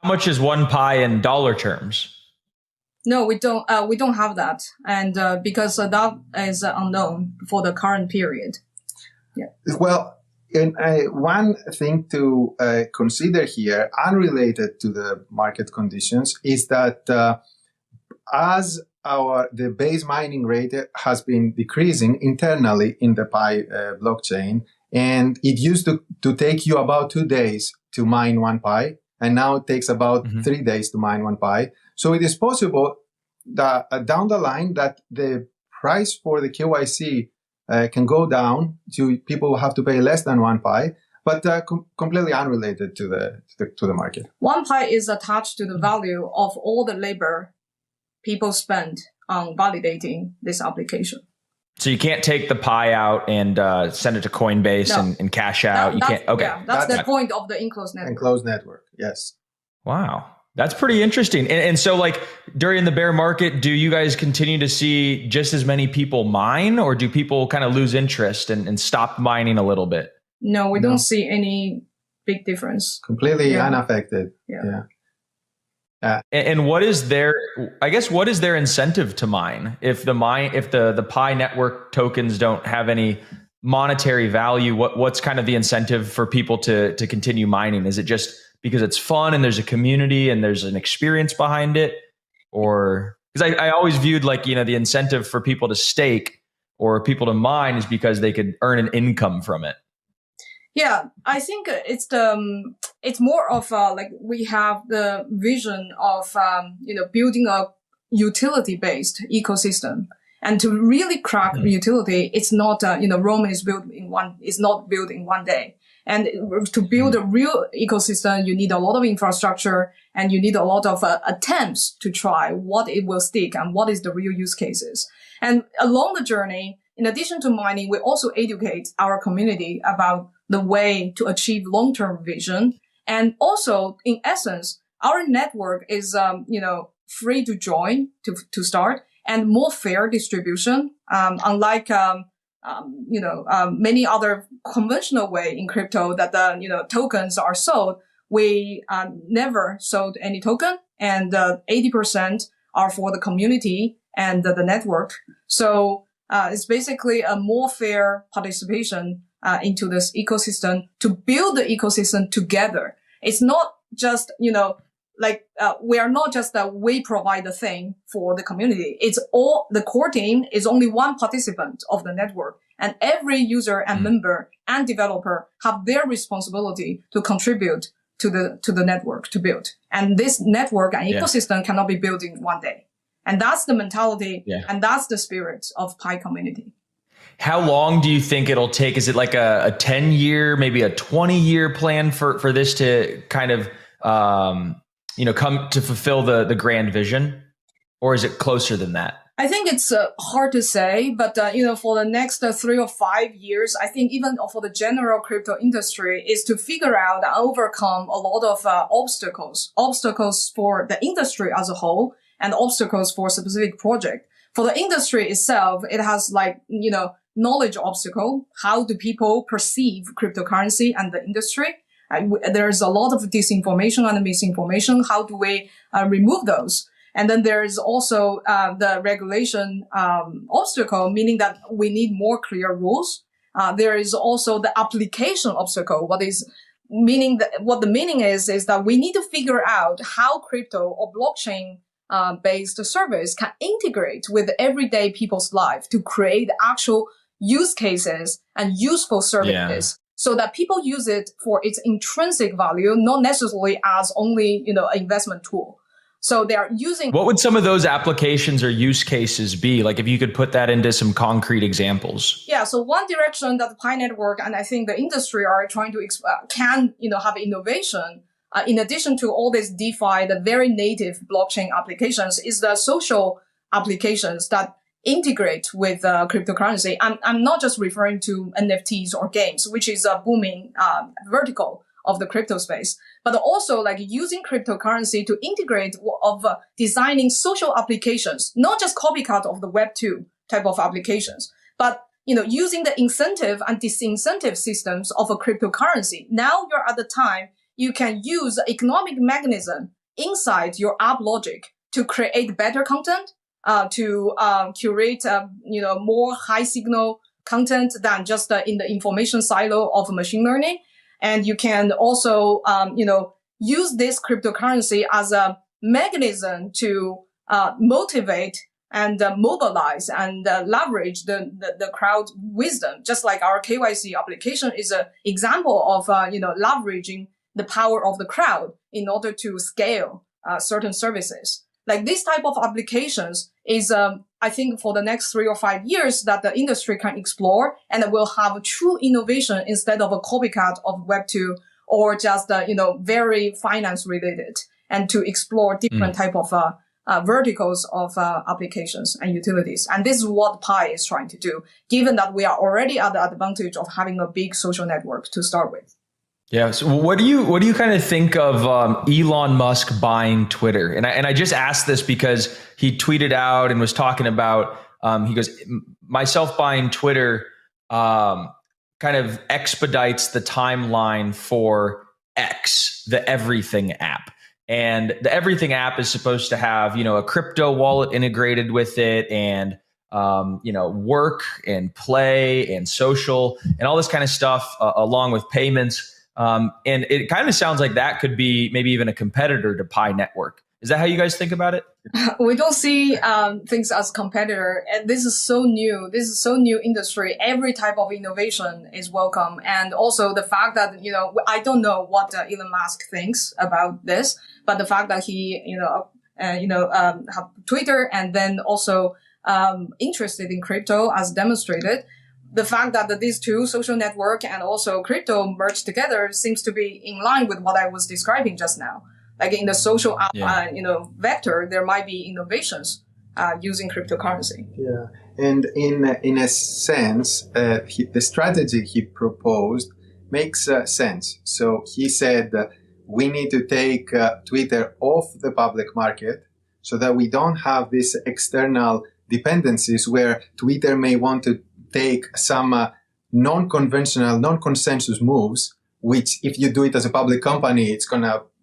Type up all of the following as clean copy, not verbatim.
How much is one pi in dollar terms? No, we don't. We don't have that, and because that is unknown for the current period. Yeah. Well, and one thing to consider here, unrelated to the market conditions, is that as the base mining rate has been decreasing internally in the Pi blockchain, and it used to take you about 2 days to mine one Pi, and now it takes about 3 days to mine one Pi. So it is possible that down the line that the price for the KYC can go down to people who have to pay less than one Pi, but completely unrelated to the market. One Pi is attached to the value of all the labor people spend on validating this application. So you can't take the Pi out and send it to Coinbase and cash out. You can't. Okay, yeah, that's the point of the enclosed network. Enclosed network, yes. Wow, that's pretty interesting. And so, like during the bear market, do you guys continue to see just as many people mine, or do people kind of lose interest and stop mining a little bit? No, we don't see any big difference. Completely unaffected. Yeah. And what is their incentive to mine if the Pi network tokens don't have any monetary value? What's kind of the incentive for people to continue mining? Is it just because it's fun and there's a community and there's an experience behind it? Or because I always viewed the incentive for people to stake or people to mine is because they could earn an income from it. Yeah, I think it's more of we have the vision of building a utility-based ecosystem, and to really crack utility, it's not Rome is not built in one day, and to build a real ecosystem, you need a lot of infrastructure and you need a lot of attempts to try what it will stick and what is the real use cases. And along the journey, in addition to mining, we also educate our community about the way to achieve long-term vision. And also, in essence, our network is, free to join to start and more fair distribution. Unlike, many other conventional way in crypto that tokens are sold, we never sold any token, and 80% are for the community and the network. So it's basically a more fair participation into this ecosystem to build the ecosystem together. It's not just, we are not just we provide the thing for the community. It's all the core team is only one participant of the network, and every user and member and developer have their responsibility to contribute to the network to build. And this network and ecosystem cannot be built in one day. And that's the mentality and that's the spirit of Pi community. How long do you think it'll take? Is it like a 10-year, maybe a 20-year plan for this to kind of, come to fulfill the grand vision? Or is it closer than that? I think it's hard to say, but, for the next 3 or 5 years, I think even for the general crypto industry is to figure out and overcome a lot of obstacles for the industry as a whole and obstacles for a specific project. For the industry itself, it has knowledge obstacle. How do people perceive cryptocurrency and the industry? There's a lot of disinformation and misinformation. How do we remove those? And then there is also the regulation obstacle, meaning that we need more clear rules. There is also the application obstacle. What the meaning is that we need to figure out how crypto or blockchain based service can integrate with everyday people's life to create actual use cases and useful services so that people use it for its intrinsic value, not necessarily as only, an investment tool. So they are using. What would some of those applications or use cases be? Like if you could put that into some concrete examples. Yeah. So one direction that the Pi network and I think the industry are trying to have innovation. In addition to all this DeFi, the very native blockchain applications is the social applications that integrate with cryptocurrency. I'm not just referring to NFTs or games, which is a booming vertical of the crypto space, but also using cryptocurrency to integrate of designing social applications, not just copycat of the Web2 type of applications, but using the incentive and disincentive systems of a cryptocurrency. Now you're at the time you can use the economic mechanism inside your app logic to create better content, to curate, more high signal content than just in the information silo of machine learning. And you can also, use this cryptocurrency as a mechanism to motivate and mobilize and leverage the crowd wisdom. Just like our KYC application is an example of, leveraging the power of the crowd in order to scale certain services. Like this type of applications is, I think, for the next 3 or 5 years that the industry can explore, and it will have a true innovation instead of a copycat of Web2 or just, very finance related, and to explore different type of verticals of applications and utilities. And this is what Pi is trying to do, given that we are already at the advantage of having a big social network to start with. Yeah. So what do you kind of think of Elon Musk buying Twitter? And I just asked this because he tweeted out and was talking about, he goes, myself buying Twitter kind of expedites the timeline for X, the Everything app. And the Everything app is supposed to have, a crypto wallet integrated with it, and work and play and social and all this kind of stuff, along with payments. And it kind of sounds like that could be maybe even a competitor to Pi Network. Is that how you guys think about it? We don't see things as competitor. And this is so new. This is so new industry. Every type of innovation is welcome. And also the fact that, I don't know what Elon Musk thinks about this, but the fact that he, have Twitter and then also interested in crypto as demonstrated. The fact that these two, social network and also crypto, merged together seems to be in line with what I was describing just now. Like in the social, vector, there might be innovations using cryptocurrency. Yeah, and in a sense, the strategy he proposed makes sense. So he said we need to take Twitter off the public market so that we don't have these external dependencies where Twitter may want to take some non-conventional, non-consensus moves, which if you do it as a public company,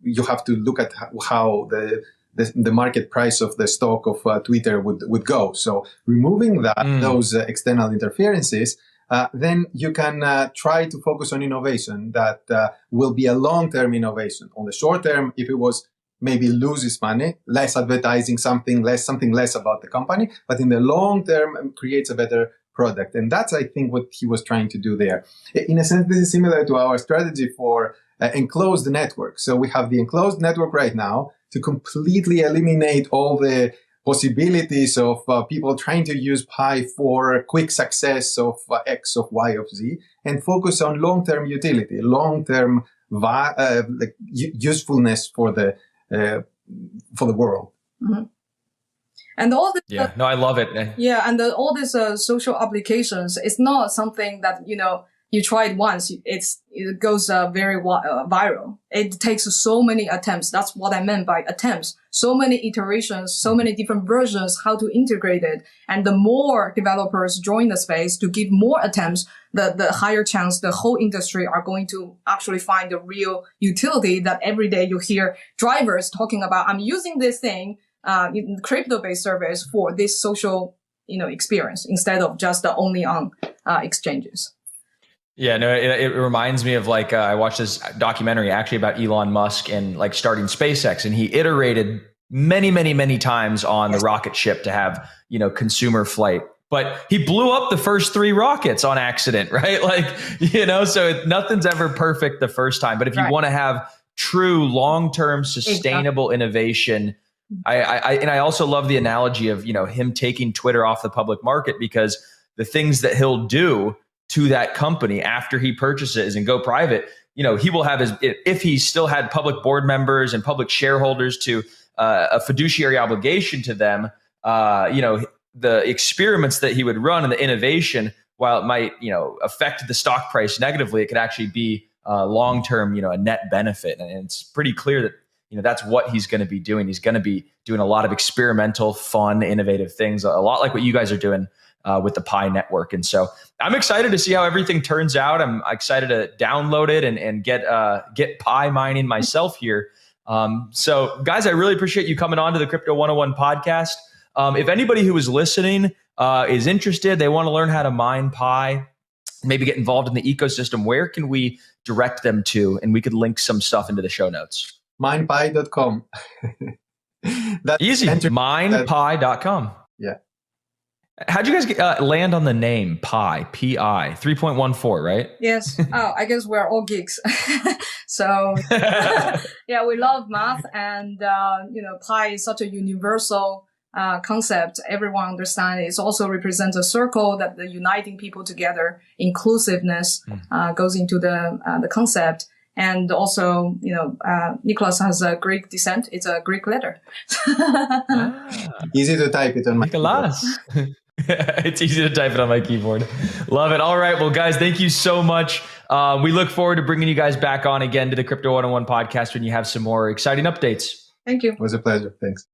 you have to look at how the market price of the stock of Twitter would go. So removing those external interferences, then you can try to focus on innovation that will be a long-term innovation. On the short term, if it was maybe loses money, less advertising, something less about the company, but in the long term creates a better product. And that's, I think, what he was trying to do there. In a sense, this is similar to our strategy for enclosed network. So we have the enclosed network right now to completely eliminate all the possibilities of people trying to use Pi for quick success of X, of Y, of Z, and focus on long-term utility, long-term usefulness for the world. Mm-hmm. And all this, I love it. And all these social applications, it's not something that, you try it once, it goes very viral. It takes so many attempts. That's what I meant by attempts. So many iterations, so many different versions, how to integrate it. And the more developers join the space to give more attempts, the higher chance the whole industry are going to actually find the real utility that every day you hear drivers talking about, I'm using this thing, crypto-based service for this social, experience instead of just only on exchanges. Yeah, no, it reminds me of I watched this documentary actually about Elon Musk and starting SpaceX, and he iterated many, many, many times on the rocket ship to have, consumer flight. But he blew up the first 3 rockets on accident, right? So nothing's ever perfect the first time. But if you want to have true long-term sustainable innovation, I also love the analogy of, him taking Twitter off the public market, because the things that he'll do to that company after he purchases and go private, he will have if he still had public board members and public shareholders to a fiduciary obligation to them, the experiments that he would run and the innovation, while it might, affect the stock price negatively, it could actually be long-term, a net benefit. And it's pretty clear that, that's what he's going to be doing. He's going to be doing a lot of experimental, fun, innovative things, a lot like what you guys are doing with the Pi network. And so I'm excited to see how everything turns out. I'm excited to download it and get Pi mining myself here. So guys, I really appreciate you coming on to the Crypto 101 podcast. If anybody who is listening is interested, they want to learn how to mine Pi, maybe get involved in the ecosystem, where can we direct them to? And we could link some stuff into the show notes. Minepi.com. Easy. Minepi.com. Yeah. How'd you guys land on the name Pi? P-I 3.14, right? Yes. Oh, I guess we're all geeks. So yeah, we love math, and Pi is such a universal concept. Everyone understands. It also represents a circle that the uniting people together. Inclusiveness goes into the concept. And also, Nicholas has a Greek descent. It's a Greek letter. Easy to type it on my keyboard. It's easy to type it on my keyboard. Love it. All right. Well, guys, thank you so much. We look forward to bringing you guys back on again to the Crypto 101 podcast when you have some more exciting updates. Thank you. It was a pleasure. Thanks.